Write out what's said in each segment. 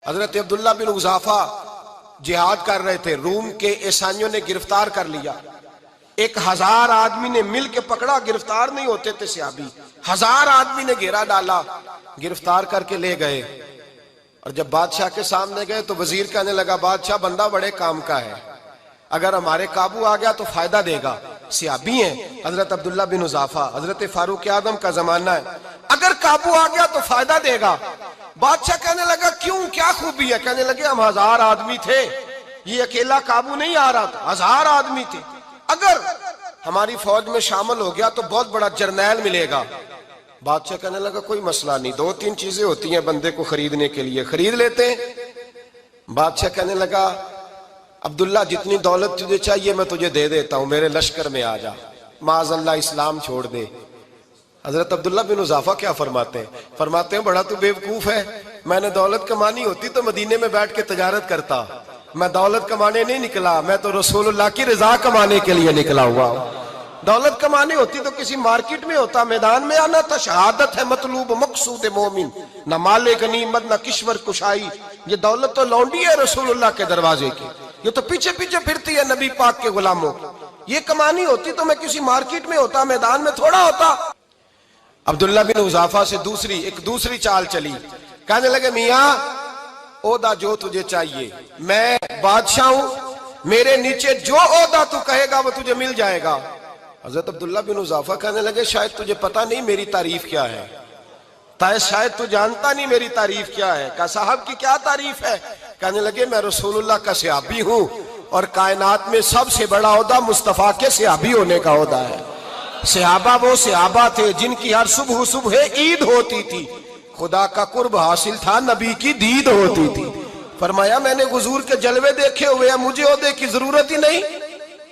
حضرت عبداللہ بن حذافہ جہاد کر رہے تھے، روم کے عیسائیوں نے گرفتار کر لیا، 1000 آدمی نے مل کے پکڑا، گرفتار نہیں ہوتے تھے صحابی، 1000 آدمی نے گھیرا ڈالا، گرفتار کر کے لے گئے۔ اور جب بادشاہ کے سامنے گئے تو وزیر کہنے لگا بادشاہ بندہ بڑے کام کا ہے، اگر ہمارے قابو آ گیا تو فائدہ دے گا۔ صحابی ہیں حضرت عبداللہ بن حذافہ، حضرت فاروق اعظم کا زمانہ ہے، اگر قابو آ گیا تو فائدہ دے گا۔ بادشاہ کہنے لگا کیوں، کیا خوبی ہے؟ کہنے لگے ہم 1000 آدمی تھے، یہ اکیلا قابو نہیں آ رہا تھا، 1000 آدمی تھے، اگر ہماری فوج میں شامل ہو گیا تو بہت بڑا جرنیل ملے گا۔ بادشاہ کہنے لگا کوئی مسئلہ نہیں، 2-3 چیزیں ہوتی ہیں بندے کو خریدنے کے لیے، خرید لیتے ہیں۔ بادشاہ کہنے لگا عبداللہ جتنی دولت تجھے چاہیے میں تجھے دے دیتا ہوں، میرے لشکر میں آ جا، معاذ اللہ اسلام چھوڑ دے۔ حضرت عبداللہ بن حذافہ کیا فرماتے ہیں بڑا تو بیوقوف ہے، میں نے دولت کمانی ہوتی تو مدینے میں بیٹھ کے تجارت کرتا، میں دولت کمانے نہیں نکلا، میں تو رسول اللہ کی رضا کمانے کے لیے نکلا ہوا ہوں۔ دولت کمانے ہوتی تو کسی مارکیٹ میں ہوتا، میدان میں آنا تھا، شہادت ہے مطلوب مقصود مومن، نہ مال غنیمت نہ کشور کشائی، یہ دولت تو لونڈی ہے رسول اللہ کے دروازے کی، یہ تو پیچھے پیچھے پھرتی ہے نبی پاک کے غلاموں کی، یہ کمانی ہوتی تو میں کسی مارکیٹ میں ہوتا، میدان میں تھوڑا ہوتا۔ عبداللہ بن حذافہ سے ایک دوسری چال چلی، کہنے لگے میاں عہدہ جو تجھے چاہیے، میں بادشاہ ہوں، میرے نیچے جو عہدہ تو کہے گا وہ تجھے مل جائے گا۔ حضرت عبداللہ بن حذافہ کہنے لگے شاید تجھے پتہ نہیں میری تعریف کیا ہے، شاید تو جانتا نہیں میری تعریف کیا ہے۔ کہا صاحب کی کیا تعریف ہے؟ کہنے لگے میں رسول اللہ کا صحابی ہوں، اور کائنات میں سب سے بڑا عہدہ مصطفیٰ کے صحابی ہونے کا عہدہ ہے۔ صحابہ وہ صحابہ تھے جن کی ہر صبح عید ہوتی تھی، خدا کا قرب حاصل تھا، نبی کی دید ہوتی تھی۔ فرمایا میں نے حضور کے جلوے دیکھے ہوئے ہیں، مجھے عہدے کی ضرورت ہی نہیں،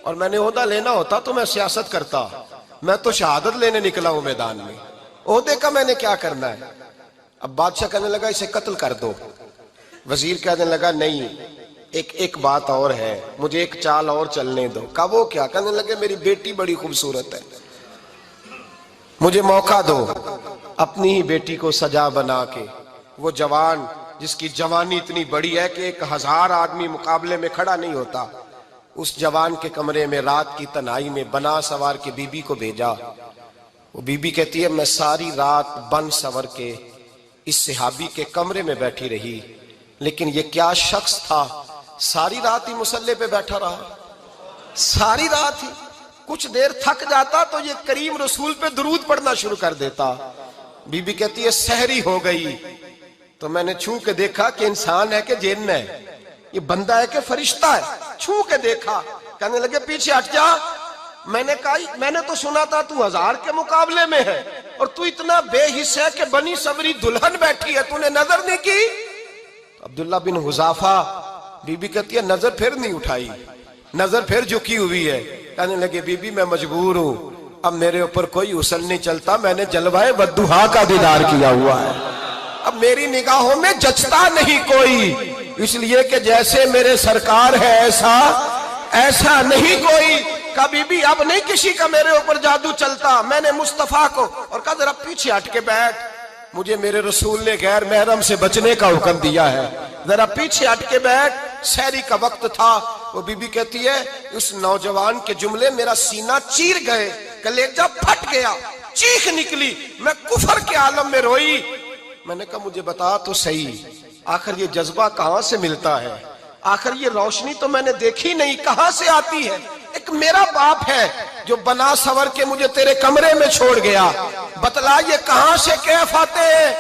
اور میں نے عہدہ لینا ہوتا تو میں سیاست کرتا، میں تو شہادت لینے نکلا ہوں میدان میں، عہدے کا میں نے کیا کرنا ہے۔ اب بادشاہ کہنے لگا اسے قتل کر دو، وزیر کہنے لگا نہیں ایک بات اور ہے، مجھے ایک چال اور چلنے دو۔ کہا وہ کیا؟ کہنے لگے میری بیٹی بڑی خوبصورت ہے، مجھے موقع دو اپنی ہی بیٹی کو سجا بنا کے، وہ جوان جس کی جوانی اتنی بڑی ہے کہ 1000 آدمی مقابلے میں کھڑا نہیں ہوتا، اس جوان کے کمرے میں رات کی تنہائی میں بنا سوار کے بی بی کو بھیجا۔ وہ بی بی کہتی ہے میں ساری رات بن سور کے اس صحابی کے کمرے میں بیٹھی رہی، لیکن یہ کیا شخص تھا، ساری رات ہی مصلے پہ بیٹھا رہا، ساری رات ہی، کچھ دیر تھک جاتا تو یہ کریم رسول پہ درود پڑھنا شروع کر دیتا۔ بی بی کہتی ہے سحری ہو گئی تو میں نے چھو کے دیکھا کہ انسان ہے کہ جن ہے، یہ بندہ ہے کہ فرشتہ ہے، چھو کے دیکھا۔ کہنے لگے پیچھے ہٹ جا، میں نے کہا میں نے تو سنا تھا تو 1000 کے مقابلے میں ہے، اور تو اتنا بے حس ہے کہ بنی سوری دلہن بیٹھی ہے، تو نے نظر نہیں کی؟ عبداللہ بن حذافہ، بی بی کہتی ہے نظر پھر نہیں اٹھائی، نظر پھر جھکی ہوئی ہے۔ کہنے لگے بی بی میں مجبور ہوں، اب میرے اوپر کوئی حسن نہیں چلتا، میں نے جلوہ بدوحا کا دیدار کیا ہوا ہے، اب میری نگاہوں میں جچتا نہیں کوئی، اس لیے کہ جیسے میرے سرکار ہے ایسا نہیں کوئی۔ کبھی بھی اب نہیں کسی کا میرے اوپر جادو چلتا، میں نے مصطفیٰ کو، اور کہا ذرا پیچھے ہٹ کے بیٹھ، مجھے میرے رسول نے غیر محرم سے بچنے کا حکم دیا ہے، ذرا پیچھے ہٹ کے بیٹھ۔ سحری کا وقت تھا، وہ بی بی کہتی ہے اس نوجوان کے جملے میرا سینہ چیر گئے، کلیجہ پھٹ گیا، چیخ نکلی، میں کفر کے عالم میں روئی۔ میں نے کہا مجھے بتا تو صحیح، آخر یہ جذبہ کہاں سے ملتا ہے، آخر یہ روشنی تو میں نے دیکھی نہیں، کہاں سے آتی ہے؟ ایک میرا باپ ہے جو بنا سور کے مجھے تیرے کمرے میں چھوڑ گیا، بتلا یہ کہاں سے کیف آتے ہیں؟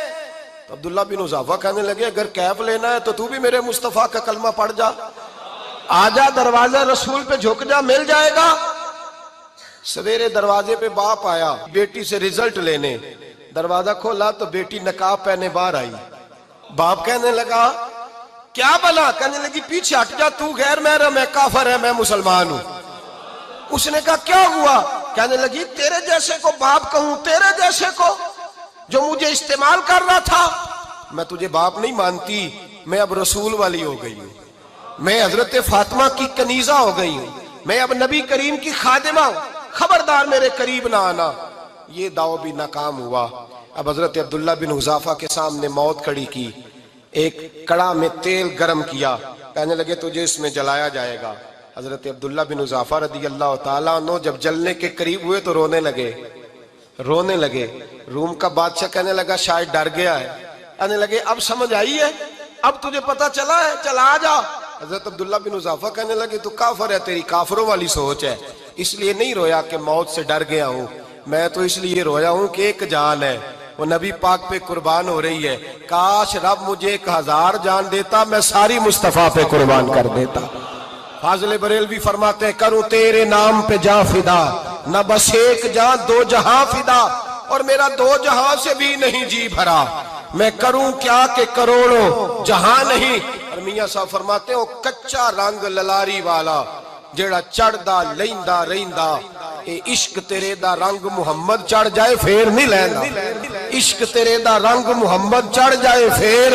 تو عبداللہ بن حذافہ کہنے لگے اگر کیف لینا ہے تو تو بھی میرے مصطفیٰ کا کلمہ پڑھ جا، آجا دروازہ رسول پہ جھک جا، مل جائے گا۔ سویرے دروازے پہ باپ آیا بیٹی سے رزلٹ لینے، دروازہ کھولا تو بیٹی نقاب پہنے باہر آئی، باپ کہنے لگا کیا بلا؟ کہنے لگی پیچھے ہٹ جا، تو غیر محرم ہے، کافر ہے، میں مسلمان ہوں۔ اس نے کہا کیا ہوا؟ کہنے لگی تیرے جیسے کو باپ کہوں، تیرے جیسے کو جو مجھے استعمال کر رہا تھا، میں تجھے باپ نہیں مانتی، میں اب رسول والی ہو گئی ہوں، میں حضرت فاطمہ کی کنیزہ ہو گئی ہوں، میں اب نبی کریم کی خادمہ ہوں، خبردار میرے قریب نہ آنا۔ یہ دعو بھی ناکام ہوا۔ اب حضرت عبداللہ بن حذافہ کے سامنے موت کھڑی کی، ایک کڑا میں تیل گرم کیا، کہنے لگے تجھے اس میں جلایا جائے گا۔ حضرت عبداللہ بن حذافہ رضی اللہ تعالیٰ عنہ جب جلنے کے قریب ہوئے تو رونے لگے۔ روم کا بادشاہ کہنے لگا شاید ڈر گیا ہے، کہنے لگے اب سمجھ آئی ہے، اب تجھے پتا چلا ہے، چلا آ جا۔ حضرت عبداللہ بن حذافہ کہنے لگے تو کافر ہے، تیری کافروں والی سوچ ہے، اس لیے نہیں رویا کہ موت سے ڈر گیا ہوں، میں تو اس لیے رویا ہوں کہ ایک جان ہے، وہ نبی پاک پہ قربان ہو رہی ہے، کاش رب مجھے 1000 جان دیتا، میں ساری مصطفیٰ پہ قربان کر دیتا۔ فاضل بریلوی فرماتے ہیں کروں تیرے نام پہ جاں فدا، نہ بس ایک جاں 2 جہاں فدا، اور میرا 2 جہاں سے بھی نہیں جی بھرا، میں کروں کیا کہ کروڑوں جہاں نہیں۔ اور میاں صاحب فرماتے ہیں وہ کچا رنگ للاری والا جیڑا چڑھدا لیندا رہندا، اے عشق تیرے دا رنگ محمد چڑھ جائے پھر نہیں لیندا، عشق تیرے دا رنگ محمد چڑھ جائے پھر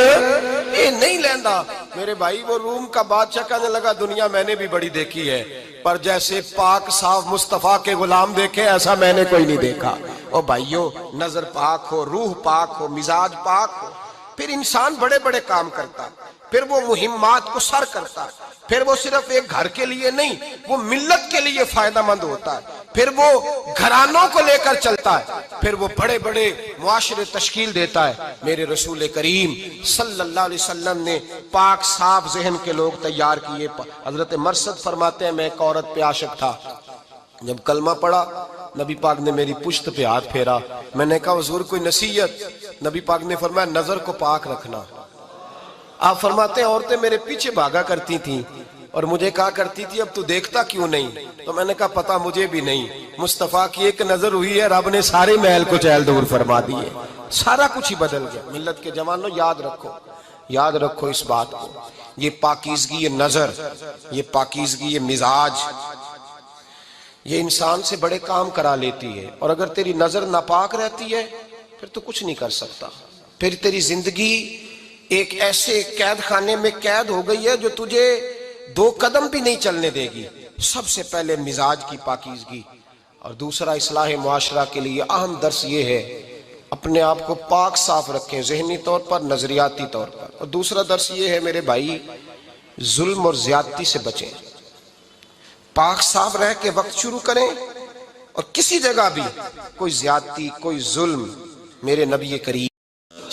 اے نہیں لیندا۔ میرے بھائی وہ روم کا بادشاہ کہنے لگا دنیا میں نے بھی بڑی دیکھی ہے، پر جیسے پاک صاف مصطفیٰ کے غلام دیکھے ایسا میں نے کوئی نہیں دیکھا۔ او بھائیو، نظر پاک ہو، روح پاک ہو، مزاج پاک ہو، پھر انسان بڑے بڑے کام کرتا، پھر وہ مہمات کو سر کرتا، پھر وہ صرف ایک گھر کے لیے نہیں، وہ ملت کے لیے فائدہ مند ہوتا ہے، پھر وہ گھرانوں کو لے کر چلتا ہے، پھر وہ بڑے بڑے معاشرے تشکیل دیتا ہے۔ میرے رسول کریم صلی اللہ علیہ وسلم نے پاک صاف ذہن کے لوگ تیار کیے۔ حضرت مرثد فرماتے ہیں میں ایک عورت پہ عاشق تھا، جب کلمہ پڑھا نبی پاک نے میری پشت پہ ہاتھ پھیرا، میں نے کہا حضور کوئی نصیحت؟ نبی پاک نے فرمایا نظر کو پاک رکھنا۔ آپ فرماتے ہیں عورتیں میرے پیچھے بھاگا کرتی تھیں اور مجھے کہا کرتی تھی اب تو دیکھتا کیوں نہیں؟ تو میں نے کہا پتا مجھے بھی نہیں، مصطفیٰ کی ایک نظر ہوئی ہے رب نے سارے محل کو چہل دور فرما دیے، سارا کچھ ہی بدل گیا۔ ملت کے جوانوں یاد رکھو اس بات کو، یہ پاکیزگی، یہ نظر، یہ پاکیزگی، یہ مزاج، یہ انسان سے بڑے کام کرا لیتی ہے، اور اگر تیری نظر ناپاک رہتی ہے پھر تو کچھ نہیں کر سکتا، پھر تیری زندگی ایک ایسے قید خانے میں قید ہو گئی ہے جو تجھے 2 قدم بھی نہیں چلنے دے گی۔ سب سے پہلے مزاج کی پاکیزگی، اور دوسرا اصلاح معاشرہ کے لیے اہم درس یہ ہے اپنے آپ کو پاک صاف رکھیں، ذہنی طور پر، نظریاتی طور پر۔ اور دوسرا درس یہ ہے میرے بھائی، ظلم اور زیادتی سے بچیں، پاک صاف رہ کے وقت شروع کریں، اور کسی جگہ بھی کوئی زیادتی، کوئی ظلم، میرے نبی کریم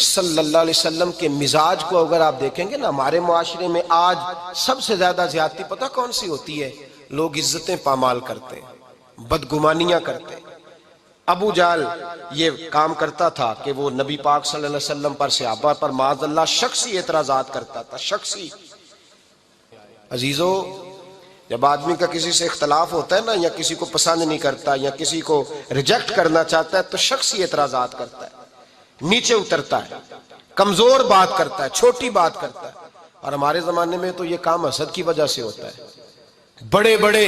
صلی اللہ علیہ وسلم کے مزاج کو اگر آپ دیکھیں گے نا، ہمارے معاشرے میں آج سب سے زیادہ زیادتی پتہ کون سی ہوتی ہے؟ لوگ عزتیں پامال کرتے ہیں، بدگمانیاں کرتے ہیں۔ ابو جہل یہ کام کرتا تھا کہ وہ نبی پاک صلی اللہ علیہ وسلم پر، صحابہ پر معاذ اللہ شخصی اعتراضات کرتا تھا، شخصی۔ عزیزو، جب آدمی کا کسی سے اختلاف ہوتا ہے نا، یا کسی کو پسند نہیں کرتا یا کسی کو ریجیکٹ کرنا چاہتا ہے تو شخصی اعتراضات کرتا ہے، نیچے اترتا ہے، کمزور بات کرتا ہے، چھوٹی بات کرتا ہے۔ اور ہمارے زمانے میں تو یہ کام حسد کی وجہ سے ہوتا ہے، بڑے بڑے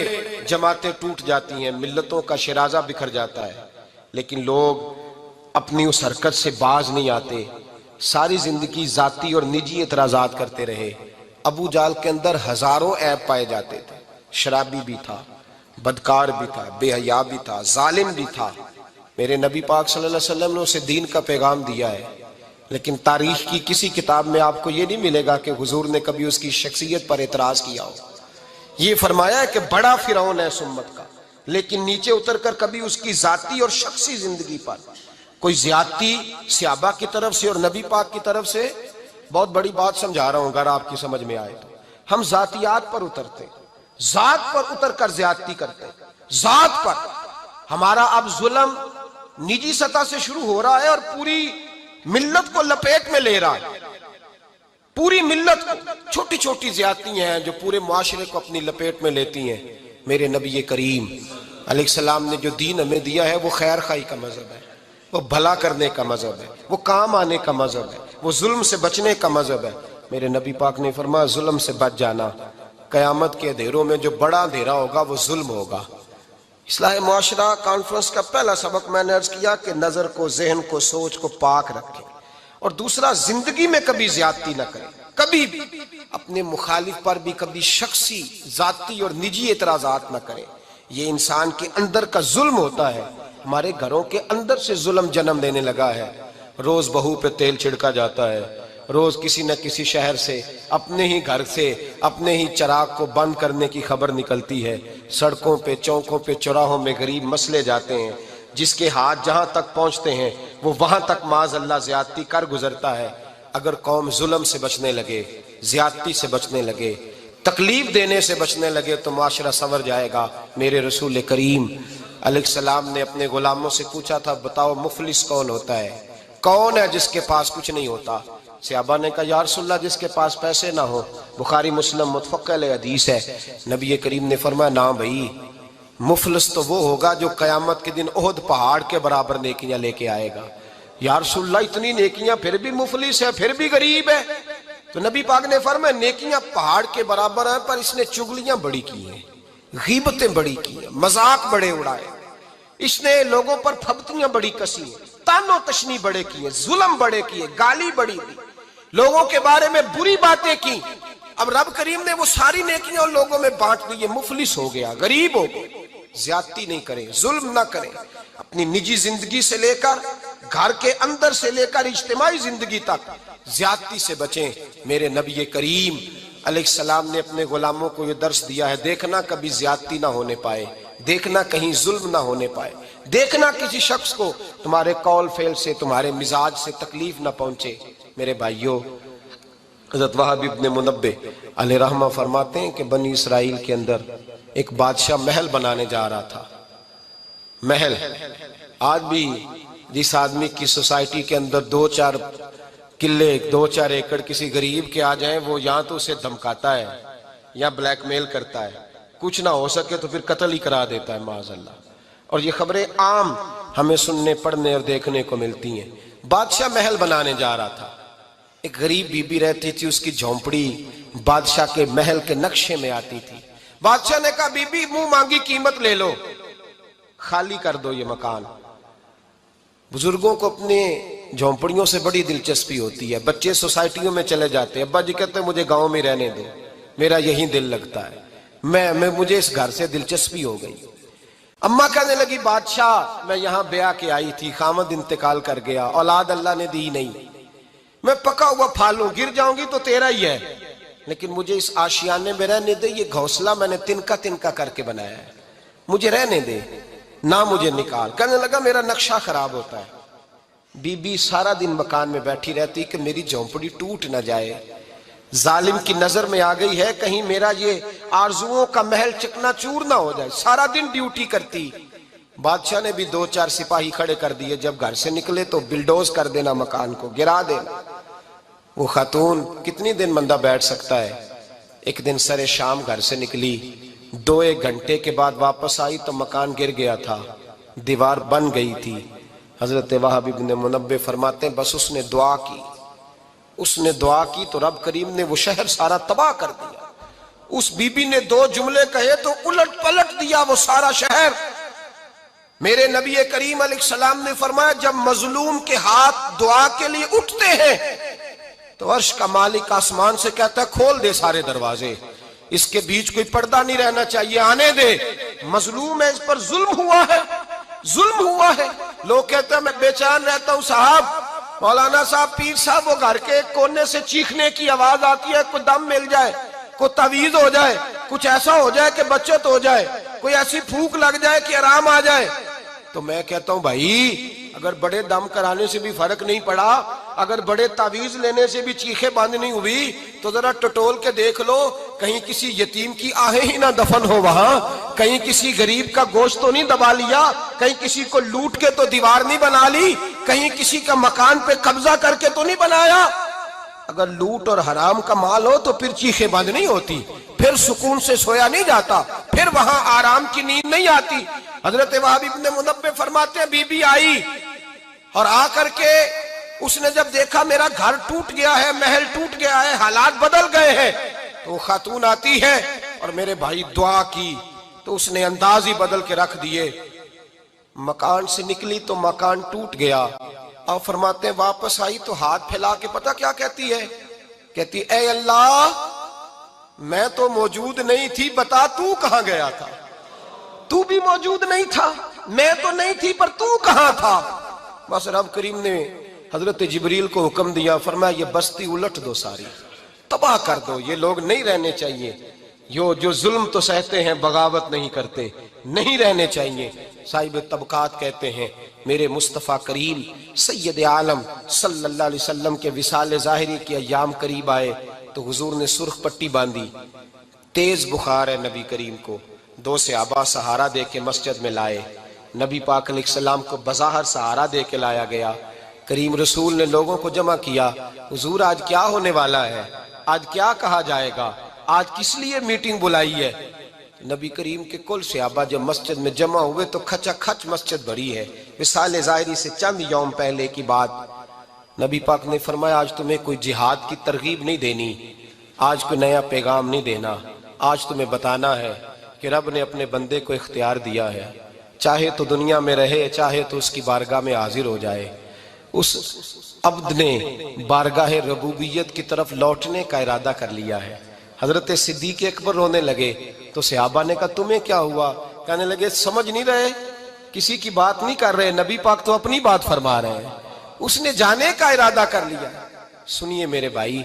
جماعتیں ٹوٹ جاتی ہیں، ملتوں کا شرازہ بکھر جاتا ہے، لیکن لوگ اپنی اس حرکت سے باز نہیں آتے، ساری زندگی ذاتی اور نجی اعتراضات کرتے رہے۔ ابو جہل کے اندر ہزاروں عیب پائے جاتے تھے، شرابی بھی تھا، بدکار بھی تھا، بے حیا بھی تھا، ظالم بھی تھا۔ میرے نبی پاک صلی اللہ علیہ وسلم نے اسے دین کا پیغام دیا ہے، لیکن تاریخ کی کسی کتاب میں آپ کو یہ نہیں ملے گا کہ حضور نے کبھی اس کی شخصیت پر اعتراض کیا ہو۔ یہ فرمایا ہے کہ بڑا فرعون ہے اس امت کا، لیکن نیچے اتر کر کبھی اس کی ذاتی اور شخصی زندگی پر کوئی زیادتی صحابہ کی طرف سے اور نبی پاک کی طرف سے۔ بہت بڑی بات سمجھا رہا ہوں، اگر آپ کی سمجھ میں آئے تو ہم ذاتیات پر اترتے، ذات پر اتر کر زیادتی کرتے، ذات پر۔ ہمارا اب ظلم نجی سطح سے شروع ہو رہا ہے اور پوری ملت کو لپیٹ میں لے رہا ہے، پوری ملت کو۔ چھوٹی چھوٹی زیادتیاں ہیں جو پورے معاشرے کو اپنی لپیٹ میں لیتی ہیں۔ میرے نبی کریم علیہ السلام نے جو دین ہمیں دیا ہے وہ خیر خواہی کا مذہب ہے، وہ بھلا کرنے کا مذہب ہے، وہ کام آنے کا مذہب ہے، وہ ظلم سے بچنے کا مذہب ہے۔ میرے نبی پاک نے فرمایا ظلم سے بچ جانا، قیامت کے اندھیروں میں جو بڑا اندھیرا ہوگا وہ ظلم ہوگا۔ اصلاح معاشرہ کانفرنس کا پہلا سبق میں نے عرض کیا کہ نظر کو، ذہن کو، سوچ کو پاک رکھیں، اور دوسرا زندگی میں کبھی زیادتی نہ کریں، کبھی بھی اپنے مخالف پر بھی کبھی شخصی، ذاتی اور نجی اعتراضات نہ کریں۔ یہ انسان کے اندر کا ظلم ہوتا ہے، ہمارے گھروں کے اندر سے ظلم جنم لینے لگا ہے۔ روز بہو پہ تیل چھڑکا جاتا ہے، روز کسی نہ کسی شہر سے، اپنے ہی گھر سے، اپنے ہی چراغ کو بند کرنے کی خبر نکلتی ہے۔ سڑکوں پہ، چوکوں پہ، چوراہوں میں غریب مسلے جاتے ہیں، جس کے ہاتھ جہاں تک پہنچتے ہیں وہ وہاں تک معاذ اللہ زیادتی کر گزرتا ہے۔ اگر قوم ظلم سے بچنے لگے، زیادتی سے بچنے لگے، تکلیف دینے سے بچنے لگے تو معاشرہ سنور جائے گا۔ میرے رسول کریم علیہ السلام نے اپنے غلاموں سے پوچھا تھا، بتاؤ مفلس کون ہوتا ہے؟ کون ہے جس کے پاس کچھ نہیں ہوتا؟ صحابہ نے کہا یا رسول اللہ جس کے پاس پیسے نہ ہو۔ بخاری مسلم متفق علیہ حدیث ہے۔ نبی کریم نے فرمایا نا بھائی، مفلس تو وہ ہوگا جو قیامت کے دن احد پہاڑ کے برابر نیکیاں لے کے آئے گا۔ یا رسول اللہ اتنی نیکیاں پھر بھی مفلس ہے، پھر بھی غریب ہے؟ تو نبی پاک نے فرمایا نیکیاں پہاڑ کے برابر ہیں، پر اس نے چگلیاں بڑی کی ہیں، غیبتیں بڑی کی ہیں، مذاق بڑے اڑائے، اس نے لوگوں پر پھبتیاں بڑی کسی ہیں، تان و تشنی بڑے کیے، ظلم بڑے کیے، گالی بڑی دی، لوگوں کے بارے میں بری باتیں کی۔ اب رب کریم نے وہ ساری نیکیاں ان لوگوں میں بانٹ دی، یہ مفلس ہو گیا، غریب ہو گیا۔ زیادتی نہیں کریں، ظلم نہ کریں، اپنی نجی زندگی سے لے کر گھر کے اندر سے لے کر اجتماعی زندگی تک زیادتی سے بچیں۔ میرے نبی کریم علیہ السلام نے اپنے غلاموں کو یہ درس دیا ہے، دیکھنا کبھی زیادتی نہ ہونے پائے، دیکھنا کہیں ظلم نہ ہونے پائے، دیکھنا کسی شخص کو تمہارے قول فعل سے، تمہارے مزاج سے تکلیف نہ پہنچے۔ میرے بھائیوں، حضرت وہب ابن منبہ علیہ رحمہ فرماتے ہیں کہ بنی اسرائیل کے اندر ایک بادشاہ محل بنانے جا رہا تھا۔ محل آج بھی جس آدمی کی سوسائٹی کے اندر 2-4 قلعے، 2-4 ایکڑ کسی غریب کے آ جائیں، وہ یہاں تو اسے دھمکاتا ہے یا بلیک میل کرتا ہے، کچھ نہ ہو سکے تو پھر قتل ہی کرا دیتا ہے معاذ اللہ۔ اور یہ خبریں عام ہمیں سننے، پڑھنے اور دیکھنے کو ملتی ہیں۔ بادشاہ محل بنانے جا رہا تھا، ایک غریب بی بی رہتی تھی، اس کی جھونپڑی بادشاہ کے محل کے نقشے میں آتی تھی۔ بادشاہ نے کہا بی بی منہ مانگی قیمت لے لو، خالی کر دو یہ مکان۔ بزرگوں کو اپنے جھونپڑیوں سے بڑی دلچسپی ہوتی ہے، بچے سوسائٹیوں میں چلے جاتے ہیں، ابا جی کہتے ہیں مجھے گاؤں میں رہنے دو، میرا یہی دل لگتا ہے، مجھے اس گھر سے دلچسپی ہو گئی۔ اماں کہنے لگی بادشاہ میں یہاں بیاہ کے آئی تھی، خامد انتقال کر گیا، اولاد اللہ نے دی نہیں، میں پکا ہوا پھال ہوں، گر جاؤں گی تو تیرا ہی ہے، لیکن مجھے اس آشیانے میں رہنے دے، یہ گھونسلہ میں نے تنکا تنکا کر کے بنایا ہے، مجھے رہنے دے، نہ مجھے نکال۔ کہنے لگا میرا نقشہ خراب ہوتا ہے۔ بی بی سارا دن مکان میں بیٹھی رہتی کہ میری جھونپڑی ٹوٹ نہ جائے، ظالم کی نظر میں آ گئی ہے کہیں میرا یہ آرزوؤں کا محل چکنا چور نہ ہو جائے، سارا دن ڈیوٹی کرتی۔ بادشاہ نے بھی 2-4 سپاہی کھڑے کر دیے، جب گھر سے نکلے تو بلڈوز کر دینا، مکان کو گرا دینا۔ وہ خاتون کتنی دن بندہ بیٹھ سکتا ہے؟ ایک دن سر شام گھر سے نکلی، 2-1 گھنٹے کے بعد واپس آئی تو مکان گر گیا تھا، دیوار بن گئی تھی۔ حضرت وہب ابن منبہ فرماتے ہیں بس اس نے دعا کی تو رب کریم نے وہ شہر سارا تباہ کر دیا۔ اس بی بی نے 2 جملے کہے تو الٹ پلٹ دیا وہ سارا شہر۔ میرے نبی کریم علیہ السلام نے فرمایا جب مظلوم کے ہاتھ دعا کے لیے اٹھتے ہیں تو عرش کا مالک آسمان سے کہتا ہے کھول دے سارے دروازے، اس کے بیچ کوئی پردہ نہیں رہنا چاہیے، آنے دے، مظلوم ہے، اس پر ظلم ہوا ہے، ظلم ہوا ہے۔ لوگ کہتے ہیں میں بے چین رہتا ہوں صاحب، مولانا صاحب، پیر صاحب، وہ گھر کے ایک کونے سے چیخنے کی آواز آتی ہے، کوئی دم مل جائے، کوئی تعویذ ہو جائے، کچھ ایسا ہو جائے کہ بچت ہو جائے، کوئی ایسی پھونک لگ جائے کہ آرام آ جائے، تو میں کہتا ہوں بھائی اگر بڑے دم کرانے سے بھی فرق نہیں پڑا، اگر بڑے تعویذ لینے سے بھی چیخیں بند نہیں ہوئی، تو ذرا ٹٹول کے دیکھ لو کہیں کسی یتیم کی آہیں ہی نہ دفن ہو وہاں، کہیں کسی غریب کا گوشت تو نہیں دبا لیا، کہیں کسی کو لوٹ کے تو دیوار نہیں بنا لی، کہیں کسی کا مکان پہ قبضہ کر کے تو نہیں بنایا۔ اگر لوٹ اور حرام کا مال ہو تو پھر چیخیں بند نہیں ہوتی، پھر سکون سے سویا نہیں جاتا، پھر وہاں آرام کی نیند نہیں آتی۔ حضرت وہب ابن منبہ فرماتے ہیں بی بی آئی اور آ کر کے اس نے جب دیکھا میرا گھر ٹوٹ گیا ہے، محل ٹوٹ گیا ہے، حالات بدل گئے ہیں، تو وہ خاتون آتی ہے اور میرے بھائی دعا کی تو اس نے انداز ہی بدل کے رکھ دیے۔ مکان سے نکلی تو مکان ٹوٹ گیا، اور فرماتے ہیں واپس آئی تو ہاتھ پھیلا کے پتہ کیا کہتی ہے؟ کہتی اے اللہ میں تو موجود نہیں تھی، بتا تو کہاں گیا تھا؟ تو بھی موجود نہیں تھا، میں تو نہیں تھی، پر تو کہاں تھا؟ بس رب کریم نے حضرت جبریل کو حکم دیا، فرمایا یہ بستی الٹ دو، ساری تباہ کر دو، یہ لوگ نہیں رہنے چاہیے، جو ظلم تو سہتے ہیں بغاوت نہیں کرتے، نہیں رہنے چاہیے۔ صاحب طبقات کہتے ہیں میرے مصطفیٰ کریم سید عالم صلی اللہ علیہ وسلم کے وصال ظاہری کے ایام قریب آئے تو حضور نے سرخ پٹی باندھی، تیز بخار ہے نبی کریم کو، 2 صحابہ سہارا دے کے مسجد میں لائے، نبی پاک علیہ السلام کو بظاہر سہارا دے کے لایا گیا۔ کریم رسول نے لوگوں کو جمع کیا، حضور آج کیا ہونے والا ہے، آج کیا کہا جائے گا، آج کس لیے میٹنگ بلائی ہے؟ نبی کریم کے کل صحابہ جب مسجد میں جمع ہوئے تو کھچا کھچ مسجد بھری ہے۔ وصال ظاہری سے چند یوم پہلے کی بات، نبی پاک نے فرمایا آج تمہیں کوئی جہاد کی ترغیب نہیں دینی، آج کوئی نیا پیغام نہیں دینا، آج تمہیں بتانا ہے کہ رب نے اپنے بندے کو اختیار دیا ہے، چاہے تو دنیا میں رہے، چاہے تو اس کی بارگاہ میں حاضر ہو جائے۔ اس عبد نے بارگاہ ربوبیت کی طرف لوٹنے کا ارادہ کر لیا ہے۔ حضرت صدیق اکبر رونے لگے تو صحابہ نے کہا تمہیں کیا ہوا؟ کہنے لگے سمجھ نہیں رہے، کسی کی بات نہیں کر رہے، نبی پاک تو اپنی بات فرما رہے ہیں، اس نے جانے کا ارادہ کر لیا۔ سنیے میرے بھائی،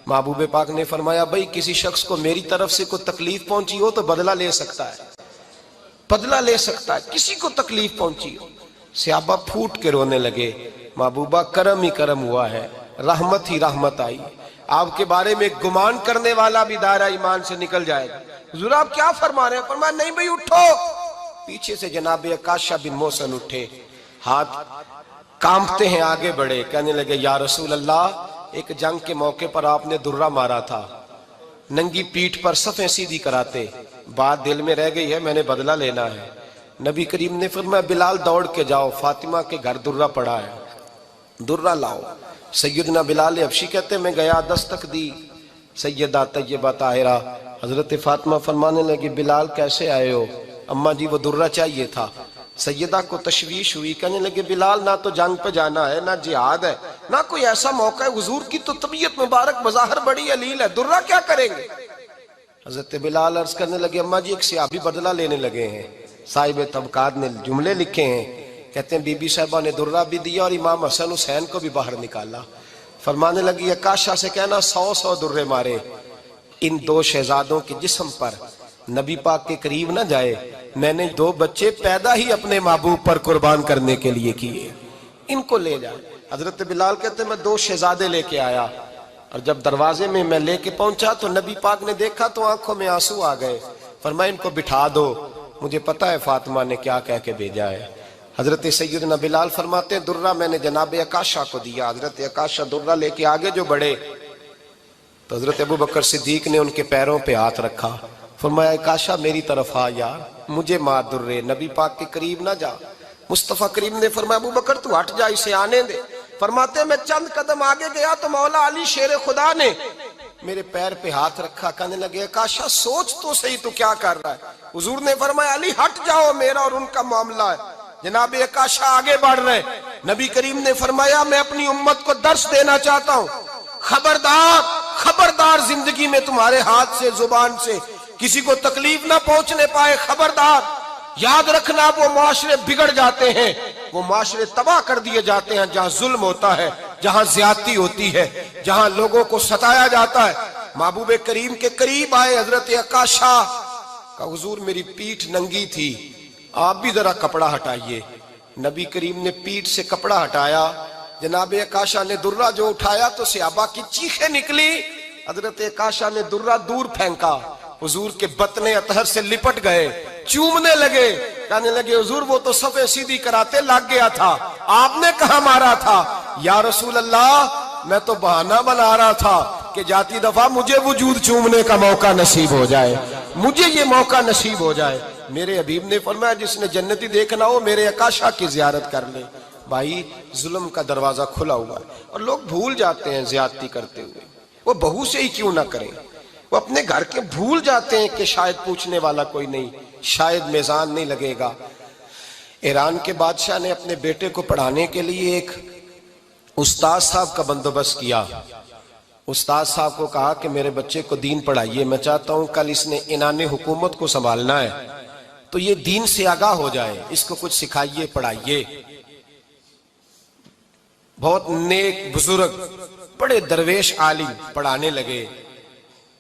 محبوب پاک نے فرمایا بھائی کسی شخص کو میری طرف سے کوئی تکلیف پہنچی ہو تو بدلہ لے سکتا ہے، بدلہ لے سکتا ہے، کسی کو تکلیف پہنچی ہو۔ صحابہ پھوٹ کے رونے لگے، محبوبہ کرم ہی کرم ہوا ہے، رحمت ہی رحمت آئی، آپ کے بارے میں گمان کرنے والا بھی دائرہ ایمان سے نکل جائے گا۔ حضور آپ کیا فرما رہے ہیں؟ فرمایا نہیں بھئی اٹھو۔ پیچھے سے جناب عکاشہ بن محصن اٹھے، ہاتھ کانپتے ہیں، آگے بڑھے، کہنے لگے یا رسول اللہ ایک جنگ کے موقع پر آپ نے درہ مارا تھا، ننگی پیٹھ پر صفیں سیدھی کراتے، بات دل میں رہ گئی ہے، میں نے بدلہ لینا ہے۔ نبی کریم نے فرمایا بلال دوڑ کے جاؤ، فاطمہ کے گھر درہ پڑا ہے، درہ لاؤ۔ سیدنا بلال حبشی کہتے میں گیا، دستک دی، سیدہ طیبہ طاہرہ حضرت فاطمہ فرمانے لگی بلال کیسے آئے ہو؟ اماں جی وہ درہ چاہیے تھا۔ سیدہ کو تشویش ہوئی، کہنے لگے بلال نہ تو جنگ پہ جانا ہے، نہ جہاد ہے، نہ کوئی ایسا موقع ہے، حضور کی تو طبیعت مبارک بظاہر بڑی علیل ہے، درہ کیا کریں گے؟ حضرت بلال عرض کرنے لگے اماں جی ایک صحابی بدلہ لینے لگے ہیں، صاحب طبقات نے جملے لکھے ہیں، کہتے ہیں بی بی صاحبہ نے درہ بھی دیا اور امام حسن حسین کو بھی باہر نکالا۔ فرمانے لگی عکاشہ سے کہنا 100 درے مارے، ان 2 شہزادوں کے جسم پر نبی پاک کے قریب نہ جائے، میں نے 2 بچے پیدا ہی اپنے محبوب پر قربان کرنے کے لیے کیے، ان کو لے جائے۔ حضرت بلال کہتے ہیں میں 2 شہزادے لے کے آیا، اور جب دروازے میں میں لے کے پہنچا تو نبی پاک نے دیکھا تو آنکھوں میں آنسو آ گئے، فرمایا ان کو بٹھا دو، مجھے پتا ہے فاطمہ نے کیا کہہ کے بھیجا ہے۔ حضرت سیدنا بلال فرماتے ہیں درہ میں نے جناب عکاشہ کو دیا، حضرت عکاشہ درہ لے کے آگے جو بڑھے تو حضرت ابوبکر صدیق نے ان کے پیروں پہ ہاتھ رکھا، فرمایا عکاشہ میری طرف آ یار، مجھے مار درے، نبی پاک کے قریب نہ جا۔ مصطفیٰ کریم نے فرمایا ابوبکر تو ہٹ جا، اسے آنے دے۔ فرماتے ہیں میں چند قدم آگے گیا تو مولا علی شیر خدا نے میرے پیر پہ ہاتھ رکھا، کہنے لگے عکاشہ سوچ تو صحیح تو کیا کر رہا ہے؟ حضور نے فرمایا علی ہٹ جاؤ، میرا اور ان کا معاملہ ہے۔ جناب عکاشہ آگے بڑھ رہے، نبی کریم نے فرمایا میں اپنی امت کو درس دینا چاہتا ہوں، خبردار خبردار زندگی میں تمہارے ہاتھ سے زبان سے کسی کو تکلیف نہ پہنچنے پائے، خبردار یاد رکھنا وہ معاشرے بگڑ جاتے ہیں، وہ معاشرے تباہ کر دیے جاتے ہیں جہاں ظلم ہوتا ہے، جہاں زیادتی ہوتی ہے، جہاں لوگوں کو ستایا جاتا ہے۔ محبوب کریم کے قریب آئے حضرت عکاشہ کا حضور میری پیٹھ ننگی تھی، آپ بھی ذرا کپڑا ہٹائیے۔ نبی کریم نے پیٹھ سے کپڑا ہٹایا، جناب عکاشہ نے درہ جو اٹھایا تو صحابہ کی چیخیں نکلی، حضرت عکاشہ نے درہ دور پھینکا، حضور کے بطن اطہر سے لپٹ گئے، چومنے لگے، کہنے لگے حضور وہ تو صفیں سیدھی کراتے لگ گیا تھا، آپ نے کہاں مارا تھا؟ یا رسول اللہ میں تو بہانہ بنا رہا تھا کہ جاتی دفعہ مجھے وجود چومنے کا موقع نصیب ہو جائے، مجھے یہ موقع نصیب ہو جائے۔ میرے حبیب نے فرمایا جس نے جنتی دیکھنا ہو میرے عکاشہ کی زیارت کر لے۔ بھائی ظلم کا دروازہ کھلا ہوا ہے اور لوگ بھول جاتے ہیں زیادتی کرتے ہوئے، وہ بہو سے ہی کیوں نہ کریں، وہ اپنے گھر کے بھول جاتے ہیں کہ شاید پوچھنے والا کوئی نہیں، شاید میزان نہیں لگے گا۔ ایران کے بادشاہ نے اپنے بیٹے کو پڑھانے کے لیے ایک استاد صاحب کا بندوبست کیا، استاد صاحب کو کہا کہ میرے بچے کو دین پڑھائیے، میں چاہتا ہوں کل اس نے عنان حکومت کو سنبھالنا ہے تو یہ دین سے آگاہ ہو جائے، اس کو کچھ سکھائیے پڑھائیے۔ بہت نیک بزرگ بڑے درویش عالم پڑھانے لگے،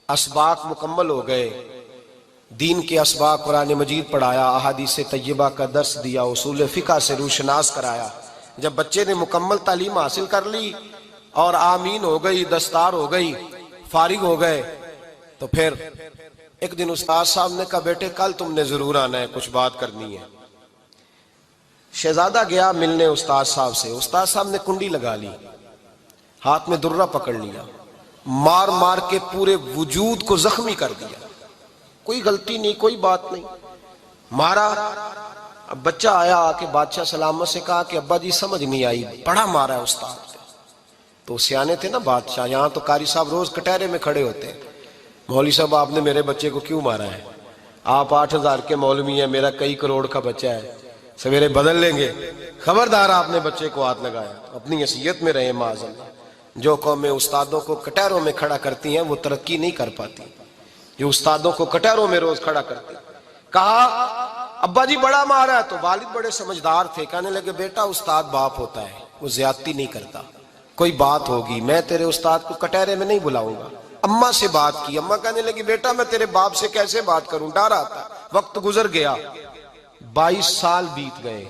اسباق مکمل ہو گئے، دین کے اسباق قرآن مجید پڑھایا، احادیث طیبہ کا درس دیا، اصول فقہ سے روشناس کرایا۔ جب بچے نے مکمل تعلیم حاصل کر لی اور آمین ہو گئی، دستار ہو گئی، فارغ ہو گئے، تو پھر ایک دن استاد صاحب نے کہا بیٹے کل تم نے ضرور آنا ہے، کچھ بات کرنی ہے۔ شہزادہ گیا ملنے استاد صاحب سے، استاد صاحب نے کنڈی لگا لی، ہاتھ میں درہ پکڑ لیا، مار مار کے پورے وجود کو زخمی کر دیا، کوئی غلطی نہیں، کوئی بات نہیں، مارا۔ اب بچہ آیا آ کے بادشاہ سلامت سے کہا کہ ابا جی سمجھ نہیں آئی، بڑا مارا ہے استاد۔ تو سیانے تھے نا بادشاہ، یہاں تو قاری صاحب روز کٹہرے میں کھڑے ہوتے ہیں، مولوی صاحب آپ نے میرے بچے کو کیوں مارا ہے؟ آپ 8,000 کے مولوی ہیں، میرا کئی کروڑ کا بچہ ہے، سویرے بدل لیں گے، خبردار آپ نے بچے کو ہاتھ لگایا، اپنی حیثیت میں رہے معاذ اللہ۔ جو قومیں استادوں کو کٹہروں میں کھڑا کرتی ہیں وہ ترقی نہیں کر پاتی، جو استادوں کو کٹہروں میں روز کھڑا کرتے۔ کہا ابا جی بڑا مارا ہے، تو والد بڑے سمجھدار تھے، کہنے لگے بیٹا استاد باپ ہوتا ہے، وہ زیادتی نہیں کرتا، کوئی بات ہوگی میں تیرے استاد کو کٹہرے میں نہیں بلاؤں گا۔ اماں سے بات کی، اماں کہنے لگی بیٹا میں تیرے باپ سے کیسے بات کروں، ڈر آتا۔ وقت گزر گیا، 22 سال بیت گئے،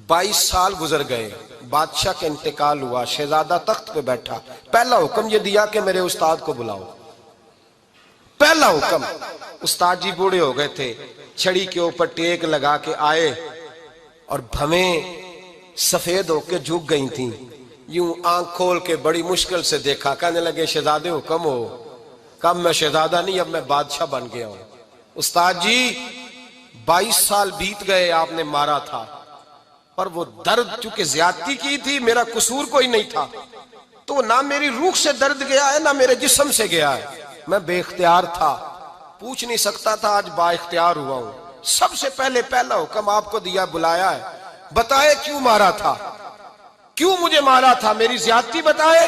22 سال گزر گئے، بادشاہ کا انتقال ہوا، شہزادہ تخت پہ بیٹھا، پہلا حکم یہ دیا کہ میرے استاد کو بلاؤ، پہلا حکم۔ استاد جی بوڑھے ہو گئے تھے، چھڑی کے اوپر ٹیک لگا کے آئے اور بھویں سفید ہو کے جھک گئی تھیں، یوں آنکھ کھول کے بڑی مشکل سے دیکھا، کہنے لگے شہزادے حکم ہو۔ کب میں شہزادہ نہیں، اب میں بادشاہ بن گیا ہوں۔ استاد جی 22 سال بیت گئے، آپ نے مارا تھا، پر وہ درد چونکہ زیادتی کی تھی، میرا قصور کوئی نہیں تھا، تو نہ میری روح سے درد گیا ہے نہ میرے جسم سے گیا ہے، میں بے اختیار تھا، پوچھ نہیں سکتا تھا، آج با اختیار ہوا ہوں۔ سب سے پہلے پہلا حکم آپ کو دیا، بلایا ہے، بتائے کیوں مارا تھا، کیوں مجھے مارا تھا، میری زیادتی بتائے۔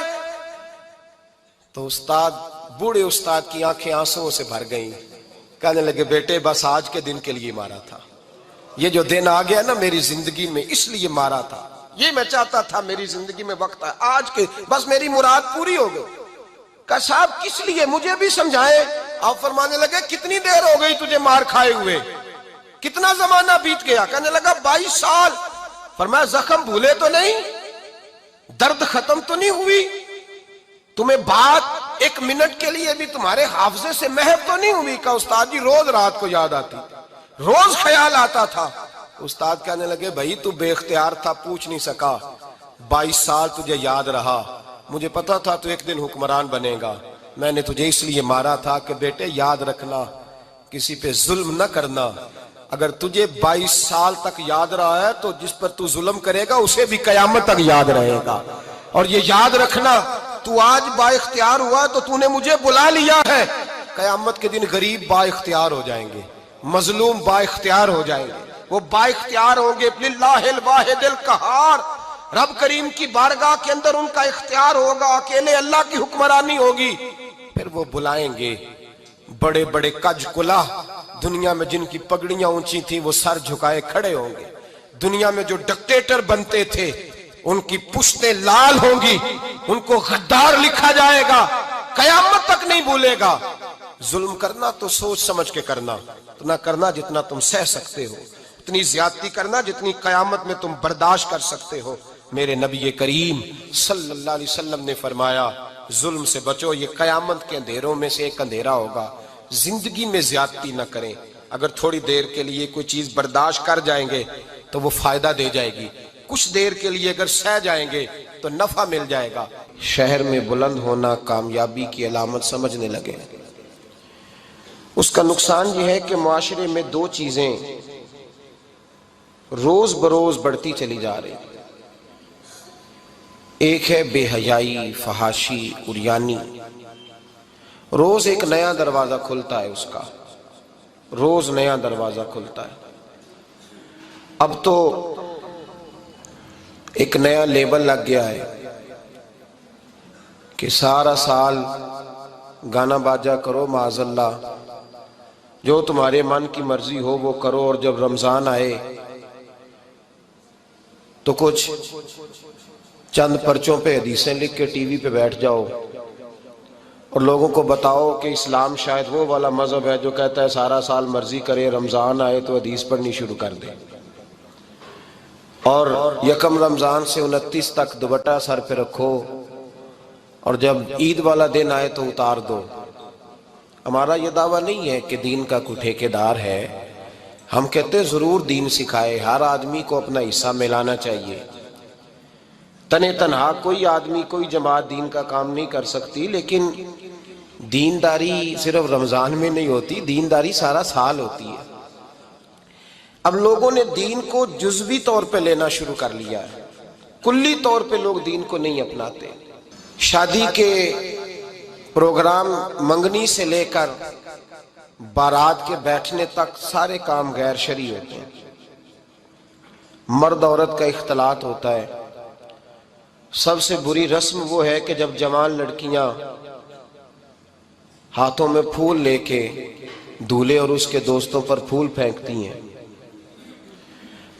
تو استاد، بوڑھے استاد کی آنکھیں آنسوؤں سے بھر گئیں، کہنے لگے بیٹے بس آج کے دن کے لیے مارا تھا، یہ جو دن آ گیا نا میری زندگی میں اس لیے مارا تھا، یہ میں چاہتا تھا میری زندگی میں وقت ہے، آج کے بس میری مراد پوری ہو گئی۔ کہا صاحب کس لیے، مجھے بھی سمجھائے۔ آپ فرمانے لگے کتنی دیر ہو گئی تجھے مار کھائے ہوئے، کتنا زمانہ بیت گیا؟ کہنے لگا 22 سال۔ فرمایا زخم بھولے تو نہیں، درد ختم تو نہیں ہوئی، تمہیں بات ایک منٹ کے لیے بھی تمہارے حافظے سے محو تو نہیں ہوئی؟ کہا استاد جی روز رات کو یاد آتی، روز خیال آتا تھا۔ استاد کہنے لگے بھائی تو بے اختیار تھا، پوچھ نہیں سکا، 22 سال تجھے یاد رہا، مجھے پتا تھا تو ایک دن حکمران بنے گا، میں نے تجھے اس لیے مارا تھا کہ بیٹے یاد رکھنا، کسی پہ ظلم نہ کرنا، اگر تجھے 22 سال تک یاد رہا ہے تو جس پر تو ظلم کرے گا اسے بھی قیامت تک یاد رہے گا، اور یہ یاد رکھنا تو آج با اختیار ہوا تو تو نے مجھے بلا لیا ہے، قیامت کے دن غریب با اختیار ہو جائیں گے، مظلوم با اختیار ہو جائیں گے، وہ با اختیار ہوں گے، للہ الواحد القہار، رب کریم کی بارگاہ کے اندر ان کا اختیار ہوگا، اکیلے اللہ کی حکمرانی ہوگی، پھر وہ بلائیں گے بڑے بڑے کج کلا، دنیا میں جن کی پگڑیاں اونچی تھیں وہ سر جھکائے کھڑے ہوں گے، دنیا میں جو ڈکٹیٹر بنتے تھے ان کی پشتیں لال ہوں گی، ان کو غدار لکھا جائے گا، قیامت تک نہیں بھولے گا۔ ظلم کرنا تو سوچ سمجھ کے کرنا، اتنا کرنا جتنا تم سہ سکتے ہو، اتنی زیادتی کرنا جتنی قیامت میں تم برداشت کر سکتے ہو۔ میرے نبی کریم صلی اللہ علیہ وسلم نے فرمایا ظلم سے بچو، یہ قیامت کے اندھیروں میں سے ایک اندھیرا ہوگا، زندگی میں زیادتی نہ کریں، اگر تھوڑی دیر کے لیے کوئی چیز برداشت کر جائیں گے تو وہ فائدہ دے جائے گی، کچھ دیر کے لیے اگر سہ جائیں گے تو نفع مل جائے گا۔ شہر میں بلند ہونا کامیابی کی علامت سمجھنے لگے، اس کا نقصان یہ ہے کہ معاشرے میں دو چیزیں روز بروز بڑھتی چلی جا رہی، ایک ہے بے حیائی، فحاشی، عریانی، روز ایک نیا دروازہ کھلتا ہے، اس کا روز نیا دروازہ کھلتا ہے۔ اب تو ایک نیا لیبل لگ گیا ہے کہ سارا سال گانا باجا کرو، معاذ اللہ جو تمہارے من کی مرضی ہو وہ کرو، اور جب رمضان آئے تو کچھ چند پرچوں پہ حدیثیں لکھ کے ٹی وی پہ بیٹھ جاؤ اور لوگوں کو بتاؤ کہ اسلام شاید وہ والا مذہب ہے جو کہتا ہے سارا سال مرضی کرے، رمضان آئے تو حدیث پڑھنی شروع کر دے، اور یکم رمضان سے 29 تک دوپٹہ سر پہ رکھو اور جب عید والا دن آئے تو اتار دو۔ ہمارا یہ دعویٰ نہیں ہے کہ دین کا کوئی ٹھیکیدار ہے، ہم کہتے ضرور دین سکھائے، ہر آدمی کو اپنا حصہ ملانا چاہیے۔ تنے تنہا کوئی آدمی کوئی جماعت دین کا کام نہیں کر سکتی، لیکن دینداری صرف رمضان میں نہیں ہوتی، دینداری سارا سال ہوتی ہے۔ اب لوگوں نے دین کو جزوی طور پہ لینا شروع کر لیا ہے، کلی طور پہ لوگ دین کو نہیں اپناتے۔ شادی کے پروگرام منگنی سے لے کر بارات کے بیٹھنے تک سارے کام غیر شرعی ہوتے ہیں، مرد عورت کا اختلاط ہوتا ہے۔ سب سے بری رسم وہ ہے کہ جب جوان لڑکیاں ہاتھوں میں پھول لے کے دولہے اور اس کے دوستوں پر پھول پھینکتی ہیں،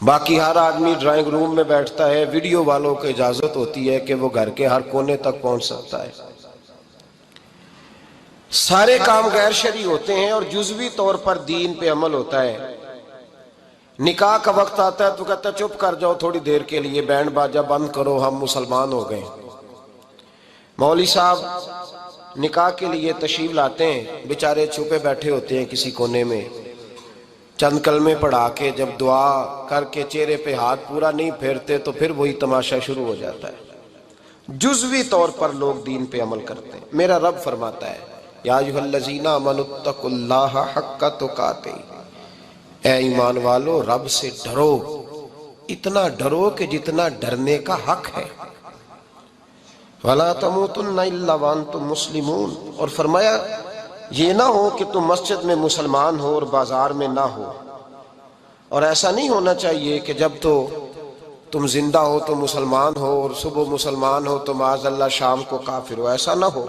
باقی ہر آدمی ڈرائنگ روم میں بیٹھتا ہے، ویڈیو والوں کو اجازت ہوتی ہے کہ وہ گھر کے ہر کونے تک پہنچ سکتا ہے۔ سارے کام غیر شرعی ہوتے ہیں اور جزوی طور پر دین پہ عمل ہوتا ہے۔ نکاح کا وقت آتا ہے تو کہتا ہے چپ کر جاؤ تھوڑی دیر کے لیے، بینڈ باجا بند کرو، ہم مسلمان ہو گئے۔ مولوی صاحب نکاح کے لیے تشریف لاتے ہیں، بیچارے چھپے بیٹھے ہوتے ہیں کسی کونے میں، چند کلمے پڑھا کے جب دعا کر کے چہرے پہ ہاتھ پورا نہیں پھیرتے تو پھر وہی تماشا شروع ہو جاتا ہے۔ جزوی طور پر لوگ دین پہ عمل کرتے ہیں۔ میرا رب فرماتا ہے یا ایھا الذین آمنوا اتقوا اللہ حق تقاتہ، اے ایمان والو رب سے ڈرو، اتنا ڈرو کہ جتنا ڈرنے کا حق ہے۔ وَلَا تَمُوتُنَّ إِلَّا وَأَنْتُمْ مُسْلِمُونَ، اور فرمایا یہ نہ ہو کہ تم مسجد میں مسلمان ہو اور بازار میں نہ ہو، اور ایسا نہیں ہونا چاہیے کہ جب تو تم زندہ ہو تو مسلمان ہو اور صبح مسلمان ہو تو معاذ اللہ شام کو کافر ہو، ایسا نہ ہو۔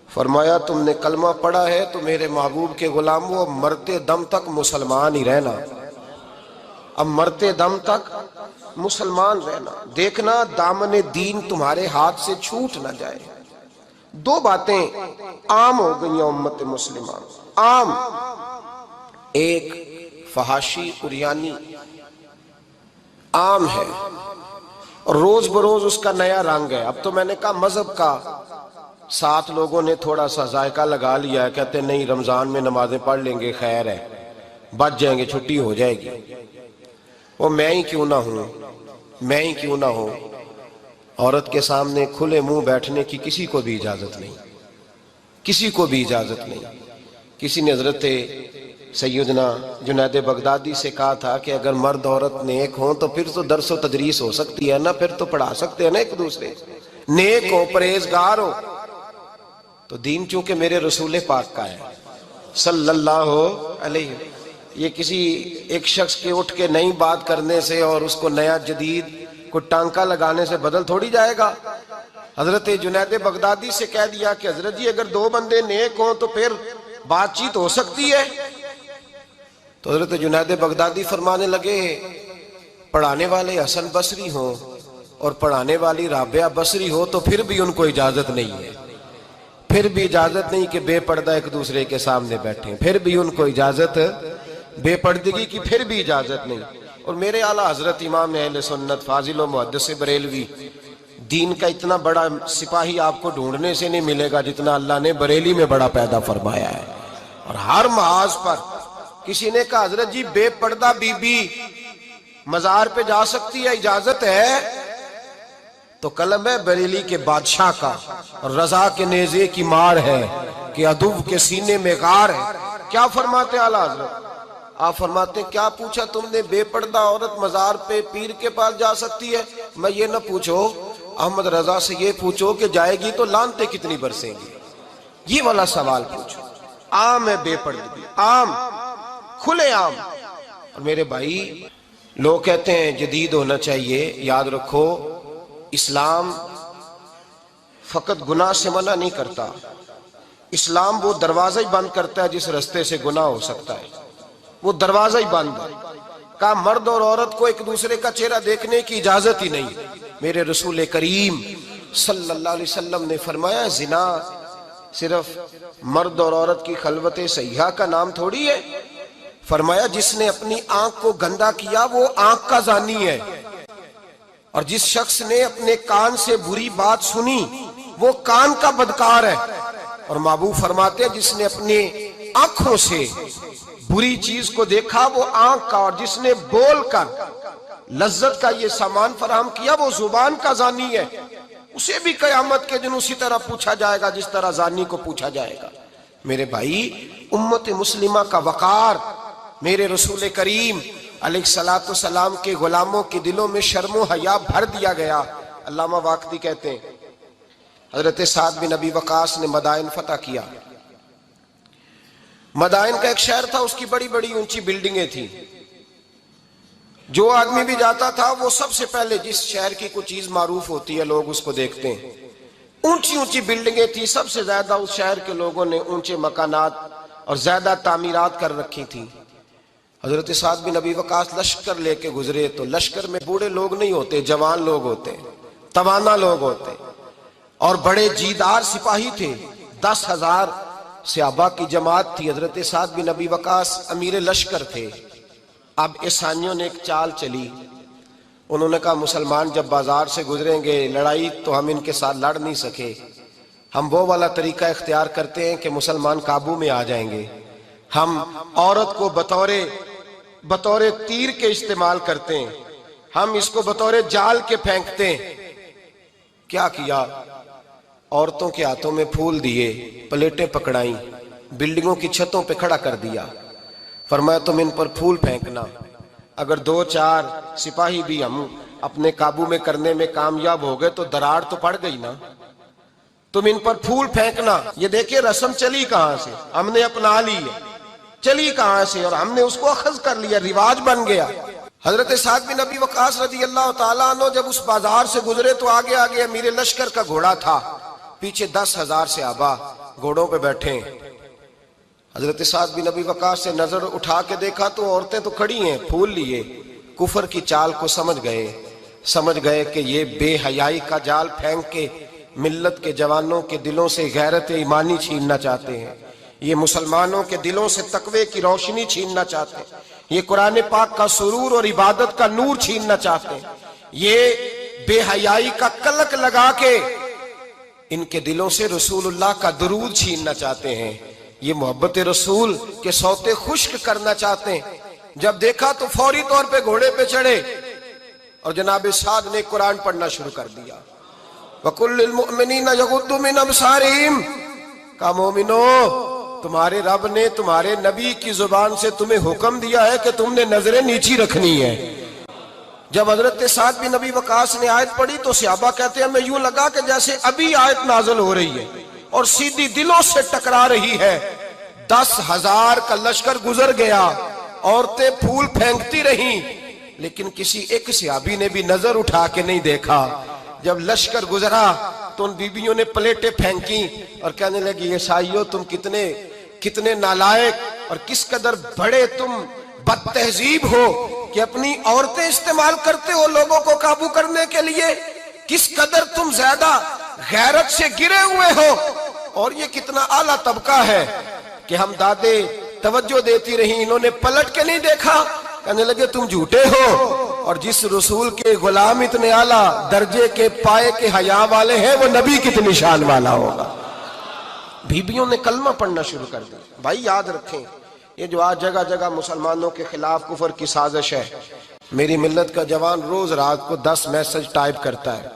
فرمایا تم نے کلمہ پڑھا ہے تو میرے محبوب کے غلاموں اب مرتے دم تک مسلمان ہی رہنا، اب مرتے دم تک مسلمان رہنا، دیکھنا دامن دین تمہارے ہاتھ سے چھوٹ نہ جائے۔ دو باتیں عام ہو گئی ہیں امت مسلمہ، عام، ایک فحاشی عریانی عام ہے، اور روز بروز اس کا نیا رنگ ہے۔ اب تو میں نے کہا مذہب کا ساتھ لوگوں نے تھوڑا سا ذائقہ لگا لیا ہے، کہتے نہیں رمضان میں نمازیں پڑھ لیں گے، خیر ہے، بچ جائیں گے، چھٹی ہو جائے گی۔ وہ میں ہی کیوں نہ ہوں، میں ہی کیوں نہ ہوں، عورت کے سامنے کھلے منہ بیٹھنے کی کسی کو بھی اجازت نہیں، کسی کو بھی اجازت نہیں۔ کسی نے حضرت سیدنا جنید بغدادی سے کہا تھا کہ اگر مرد عورت نیک ہوں تو پھر تو درس و تدریس ہو سکتی ہے نا، پھر تو پڑھا سکتے ہیں نا ایک دوسرے، نیک ہو پرہیزگار ہو تو دین چونکہ میرے رسول پاک کا ہے صلی اللہ علیہ، یہ کسی ایک شخص کے اٹھ کے نئی بات کرنے سے اور اس کو نیا جدید کو ٹانکا لگانے سے بدل تھوڑی جائے گا۔ حضرت جنید بغدادی سے کہہ دیا کہ حضرت جی اگر دو بندے نیک ہوں تو پھر بات چیت ہو سکتی ہے، تو حضرت جنید بغدادی فرمانے لگے پڑھانے والے حسن بصری ہوں اور پڑھانے والی رابعہ بصری ہو تو پھر بھی ان کو اجازت نہیں ہے، پھر بھی اجازت نہیں کہ بے پردہ ایک دوسرے کے سامنے بیٹھیں، پھر بھی ان کو اجازت، بے پردگی کی پھر بھی اجازت نہیں۔ اور میرے اعلیٰ حضرت امام اہل سنت فاضل و محدث بریلوی، دین کا اتنا بڑا سپاہی آپ کو ڈھونڈنے سے نہیں ملے گا جتنا اللہ نے بریلی میں بڑا پیدا فرمایا ہے، اور ہر محاذ پر۔ کسی نے کہا حضرت جی بے پردہ بی بی مزار پہ جا سکتی ہے، اجازت ہے؟ تو قلم ہے بریلی کے بادشاہ کا، اور رضا کے نیزے کی مار ہے کہ عدو کے سینے میں غار ہے۔ کیا فرماتے ہیں اعلیٰ حضرت؟ آپ فرماتے ہیں کیا پوچھا تم نے، بے پردہ عورت مزار پہ پیر کے پاس جا سکتی ہے؟ میں یہ نہ پوچھو، احمد رضا سے یہ پوچھو کہ جائے گی تو لعنتیں کتنی برسیں گی، یہ والا سوال پوچھو۔ عام ہے بے پردگی، عام، کھلے عام۔ اور میرے بھائی لوگ کہتے ہیں جدید ہونا چاہیے، یاد رکھو اسلام فقط گناہ سے منع نہیں کرتا، اسلام وہ دروازہ ہی بند کرتا ہے جس رستے سے گناہ ہو سکتا ہے، وہ دروازہ ہی بند ہے۔ کہا مرد اور عورت کو ایک دوسرے کا چہرہ دیکھنے کی اجازت ہی نہیں۔ میرے رسول کریم صلی اللہ علیہ وسلم نے فرمایا زنا صرف مرد اور عورت کی خلوت صحیحہ کا نام تھوڑی ہے، فرمایا جس نے اپنی آنکھ کو گندا کیا وہ آنکھ کا زانی ہے، اور جس شخص نے اپنے کان سے بری بات سنی وہ کان کا بدکار ہے، اور محبوب فرماتے ہیں جس نے اپنے آنکھوں سے بری چیز کو دیکھا وہ آنکھ کا، اور جس نے بول کر لذت کا یہ سامان فراہم کیا وہ زبان کا زانی ہے، اسے بھی قیامت کے دن اسی طرح پوچھا جائے گا جس طرح زانی کو پوچھا جائے گا۔ میرے بھائی، امت مسلمہ کا وقار میرے رسول کریم علیہ السلام کے غلاموں کے دلوں میں شرم و حیا بھر دیا گیا۔ علامہ واقدی کہتے ہیں حضرت سعد بن ابی وقاص نے مدائن فتح کیا۔ مدائن کا ایک شہر تھا، اس کی بڑی بڑی اونچی بلڈنگیں تھیں، جو آدمی بھی جاتا تھا وہ سب سے پہلے جس شہر کی کوئی چیز معروف ہوتی ہے لوگ اس کو دیکھتے ہیں۔ اونچی اونچی بلڈنگیں تھیں، سب سے زیادہ اس شہر کے لوگوں نے اونچے مکانات اور زیادہ تعمیرات کر رکھی تھیں۔ حضرت سعد بن ابی وقاص لشکر لے کے گزرے تو لشکر میں بوڑھے لوگ نہیں ہوتے، جوان لوگ ہوتے، توانا لوگ ہوتے، اور بڑے جیدار سپاہی تھے۔ 10,000 صحابہ کی جماعت تھی، حضرت سعد بن ابی وقاص امیر لشکر تھے۔ اب عیسائیوں نے ایک چال چلی، انہوں نے کہا مسلمان جب بازار سے گزریں گے لڑائی تو ہم ان کے ساتھ لڑ نہیں سکے، ہم وہ والا طریقہ اختیار کرتے ہیں کہ مسلمان قابو میں آ جائیں گے، ہم عورت کو بطور تیر کے استعمال کرتے ہیں، ہم اس کو بطور جال کے پھینکتے ہیں۔ کیا کیا؟ عورتوں کے ہاتھوں میں پھول دیے، پلیٹیں پکڑائیں، بلڈنگوں کی چھتوں پہ کھڑا کر دیا، فرمایا تم ان پر پھول پھینکنا، اگر 2-4 سپاہی بھی ہم اپنے قابو میں کرنے میں کامیاب ہو گئے تو دراڑ تو پڑ گئی نا، تم ان پر پھول پھینکنا۔ یہ دیکھیں رسم چلی کہاں سے، ہم نے اپنا لی ہے، چلی کہاں سے اور ہم نے اس کو اخذ کر لیا، رواج بن گیا۔ حضرت سعد بن ابی وقاص رضی اللہ تعالیٰ عنہ جب اس بازار سے گزرے تو آگے آگے امیر لشکر کا گھوڑا تھا، پیچھے 10,000 صحابہ گھوڑوں پہ بیٹھے ہیں۔ حضرت سعد بن ابی وقاص سے نظر اٹھا کے دیکھا تو عورتیں تو کھڑی ہیں، پھول لیے، کفر کی چال کو سمجھ گئے کہ یہ بے حیائی کا جال پھینک کے ملت کے جوانوں کے دلوں سے غیرت ایمانی چھیننا چاہتے ہیں، یہ مسلمانوں کے دلوں سے تقوی کی روشنی چھیننا چاہتے ہیں، یہ قرآن پاک کا سرور اور عبادت کا نور چھیننا چاہتے ہیں، یہ بے حیائی کا کلک لگا کے ان کے دلوں سے رسول اللہ کا درود چھیننا چاہتے ہیں، یہ محبت رسول کے سوتے خشک کرنا چاہتے ہیں۔ جب دیکھا تو فوری طور پہ گھوڑے پہ چڑھے اور جناب سعد نے قرآن پڑھنا شروع کر دیا۔ وَقُلْ لِلْمُؤْمِنِينَ يَغُضُّوا مِنْ أَبْصَارِهِمْ، کہا مومنو تمہارے رب نے تمہارے نبی کی زبان سے تمہیں حکم دیا ہے کہ تم نے نظریں نیچی رکھنی ہے۔ جب حضرت سعد بن ابی وقاص نے آیت پڑھی تو صحابہ کہتے ہیں ہمیں یوں لگا کہ جیسے ابھی آیت نازل ہو رہی ہے اور سیدھی دلوں سے ٹکرا رہی ہے۔ 10,000 کا لشکر گزر گیا، عورتیں پھول پھینکتی رہیں، لیکن کسی ایک صحابی نے بھی نظر اٹھا کے نہیں دیکھا۔ جب لشکر گزرا تو ان بیبیوں نے پلیٹیں پھینکی اور کہنے لگی عیسائیوں تم کتنے نالائق اور کس قدر بڑے تم بد تہذیب ہو کہ اپنی عورتیں استعمال کرتے ہو لوگوں کو قابو کرنے کے لیے، کس قدر تم زیادہ غیرت سے گرے ہوئے ہو، اور یہ کتنا اعلیٰ طبقہ ہے کہ ہم دادے توجہ دیتی رہیں، انہوں نے پلٹ کے نہیں دیکھا، کہنے لگے تم جھوٹے ہو، اور جس رسول کے غلام اتنے اعلیٰ درجے کے پائے کے حیا والے ہیں وہ نبی کتنی شان والا ہوگا۔ بیبیوں نے کلمہ پڑھنا شروع کر دیا۔ بھائی یاد رکھیں یہ جو آج جگہ جگہ مسلمانوں کے خلاف کفر کی سازش ہے، میری ملت کا جوان روز رات کو 10 میسج ٹائپ کرتا ہے،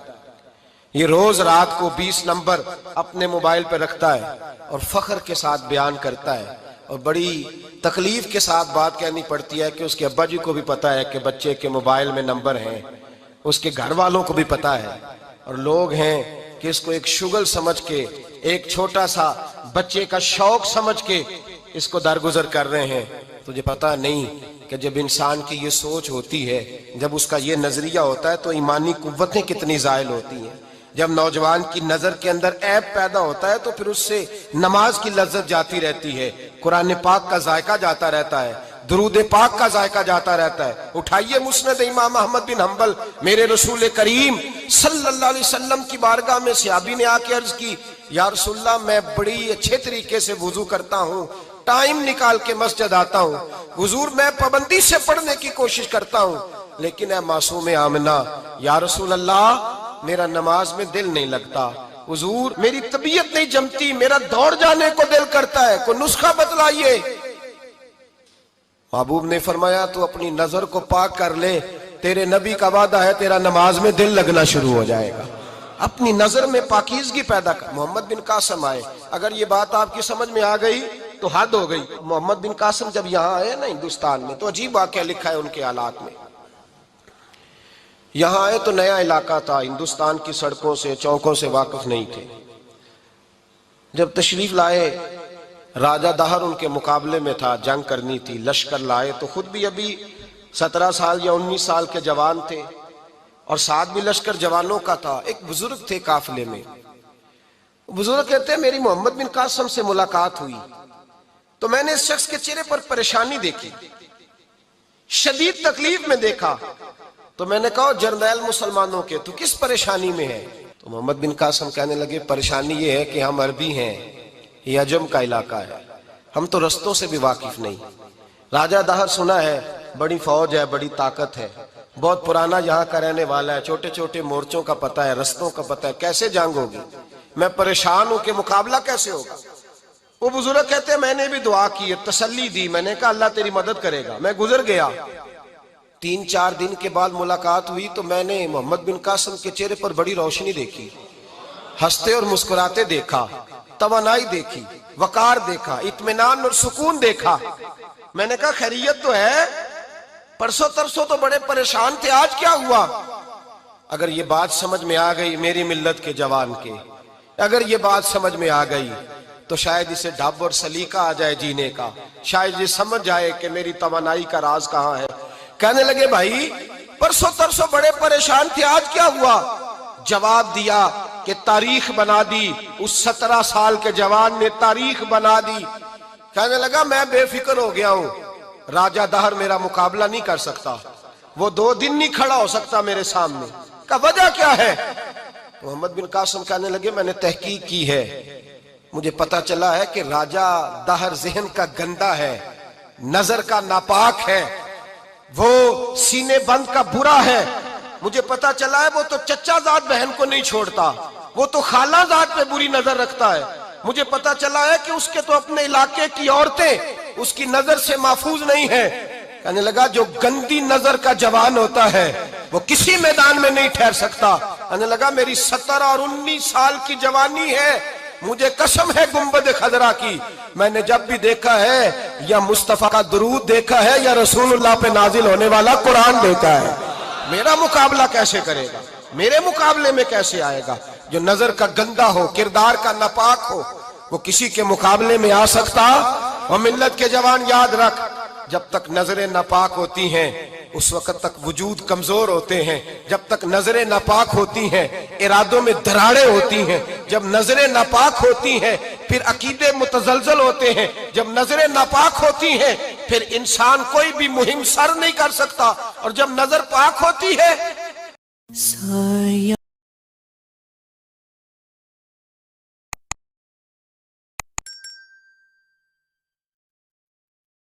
یہ روز رات کو 20 نمبر اپنے موبائل پہ رکھتا ہے اور فخر کے ساتھ بیان کرتا ہے، اور بڑی تکلیف کے ساتھ بات کہنی پڑتی ہے کہ اس کے ابا جی کو بھی پتا ہے کہ بچے کے موبائل میں نمبر ہیں، اس کے گھر والوں کو بھی پتا ہے، اور لوگ ہیں کہ اس کو ایک شغل سمجھ کے، ایک چھوٹا سا بچے کا شوق سمجھ کے اس کو درگزر کر رہے ہیں۔ تجھے پتا نہیں کہ جب انسان کی یہ سوچ ہوتی ہے، جب اس کا یہ نظریہ ہوتا ہے تو ایمانی قوتیں کتنی زائل ہوتی ہیں۔ جب نوجوان کی نظر کے اندر عیب پیدا ہوتا ہے تو پھر اس سے نماز کی لذت جاتی رہتی ہے، قرآن پاک کا ذائقہ جاتا رہتا ہے، درود پاک کا ذائقہ جاتا رہتا ہے۔ اٹھائیے مسند امام احمد بن حنبل، میرے رسول کریم صلی اللہ علیہ وسلم کی بارگاہ میں صحابی نے آ کے عرض کی، یا رسول اللہ میں بڑی اچھے طریقے سے وضو کرتا ہوں، ٹائم نکال کے مسجد آتا ہوں، حضور میں پابندی سے پڑھنے کی کوشش کرتا ہوں، لیکن اے معصوم آمنہ یا رسول اللہ میرا نماز میں دل نہیں لگتا، حضور میری طبیعت نہیں جمتی، میرا دوڑ جانے کو دل کرتا ہے، کوئی نسخہ بتلائیے۔ محبوب نے فرمایا تو اپنی نظر کو پاک کر لے، تیرے نبی کا وعدہ ہے تیرا نماز میں دل لگنا شروع ہو جائے گا۔ اپنی نظر میں پاکیزگی پیدا کر۔ محمد بن قاسم آئے، اگر یہ بات آپ کی سمجھ میں آ گئی تو حد ہو گئی۔ محمد بن قاسم جب یہاں آئے نا ہندوستان میں، تو عجیب واقعہ لکھا ہے ان کے حالات میں۔ یہاں آئے تو نیا علاقہ تھا، ہندوستان کی سڑکوں سے چوکوں سے واقف نہیں تھے۔ جب تشریف لائے، راجہ دہر ان کے مقابلے میں تھا، جنگ کرنی تھی، لشکر لائے تو خود بھی ابھی 17 سال یا 19 سال کے جوان تھے، اور ساتھ بھی لشکر جوانوں کا تھا۔ ایک بزرگ تھے قافلے میں، بزرگ کہتے ہیں میری محمد بن قاسم سے ملاقات ہوئی تو میں نے اس شخص کے چہرے پر پریشانی دیکھی، شدید تکلیف میں دیکھا، تو میں نے کہا جرنیل مسلمانوں کے تو کس پریشانی میں ہے؟ تو محمد بن قاسم کہنے لگے پریشانی یہ ہے کہ ہم عربی ہیں، یہ عجم کا علاقہ ہے، ہم تو رستوں سے بھی واقف نہیں۔ راجہ دہر سنا ہے بڑی فوج ہے، بڑی طاقت ہے، بہت پرانا یہاں کا رہنے والا ہے، چھوٹے چھوٹے مورچوں کا پتہ ہے، رستوں کا پتہ ہے، کیسے جنگ ہوگی؟ میں پریشان ہوں کہ مقابلہ کیسے ہوگا؟ وہ بزرگ کہتے ہیں میں نے بھی دعا کی، تسلی دی، میں نے کہا اللہ تیری مدد کرے گا۔ میں گزر گیا، 3-4 دن کے بعد ملاقات ہوئی تو میں نے محمد بن قاسم کے چہرے پر بڑی روشنی دیکھی، ہنستے اور مسکراتے دیکھا، توانائی دیکھی، وقار دیکھا، اطمینان اور سکون دیکھا۔ میں نے کہا خیریت تو ہے، پرسوں ترسوں تو بڑے پریشان تھے، آج کیا ہوا؟ اگر یہ بات سمجھ میں آ گئی میری ملت کے جوان کے، اگر یہ بات سمجھ میں آ گئی تو شاید اسے ڈھب اور سلیقہ آ جائے جینے کا، شاید یہ سمجھ جائے کہ میری توانائی کا راز کہاں ہے۔ کہنے لگے بھائی پرسوں ترسوں بڑے پریشان تھے، آج کیا ہوا؟ جواب دیا کہ تاریخ بنا دی، اس 17 سال کے جوان نے تاریخ بنا دی۔ کہنے لگا میں بے فکر ہو گیا ہوں، راجہ دہر میرا مقابلہ نہیں کر سکتا، وہ 2 دن نہیں کھڑا ہو سکتا میرے سامنے۔ کہا وجہ کیا ہے؟ محمد بن قاسم کہنے لگے میں نے تحقیق کی ہے، مجھے پتا چلا ہے کہ راجہ دہر ذہن کا گندا ہے، نظر کا ناپاک ہے، وہ سینے بند کا برا ہے۔ مجھے پتا چلا ہے وہ تو چچا زاد بہن کو نہیں چھوڑتا، وہ تو خالہ زاد پہ بری نظر رکھتا ہے۔ مجھے پتا چلا ہے کہ اس کے تو اپنے علاقے کی عورتیں اس کی نظر سے محفوظ نہیں ہیں۔ کہنے لگا جو گندی نظر کا جوان ہوتا ہے وہ کسی میدان میں نہیں ٹھہر سکتا۔ کہنے لگا میری 17 اور 19 سال کی جوانی ہے، مجھے قسم ہے گنبد خضرا کی، میں نے جب بھی دیکھا ہے یا مصطفیٰ کا درود دیکھا ہے یا رسول اللہ پہ نازل ہونے والا قرآن دیکھا ہے۔ میرا مقابلہ کیسے کرے گا؟ میرے مقابلے میں کیسے آئے گا؟ جو نظر کا گندا ہو، کردار کا ناپاک ہو، وہ کسی کے مقابلے میں آ سکتا؟ اور ملت کے جوان یاد رکھ، جب تک نظریں ناپاک ہوتی ہیں اس وقت تک وجود کمزور ہوتے ہیں، جب تک نظریں ناپاک ہوتی ہیں ارادوں میں دراڑیں ہوتی ہیں، جب نظریں ناپاک ہوتی ہیں پھر عقیدے متزلزل ہوتے ہیں، جب نظریں ناپاک ہوتی ہیں پھر انسان کوئی بھی مہم سر نہیں کر سکتا، اور جب نظر پاک ہوتی ہے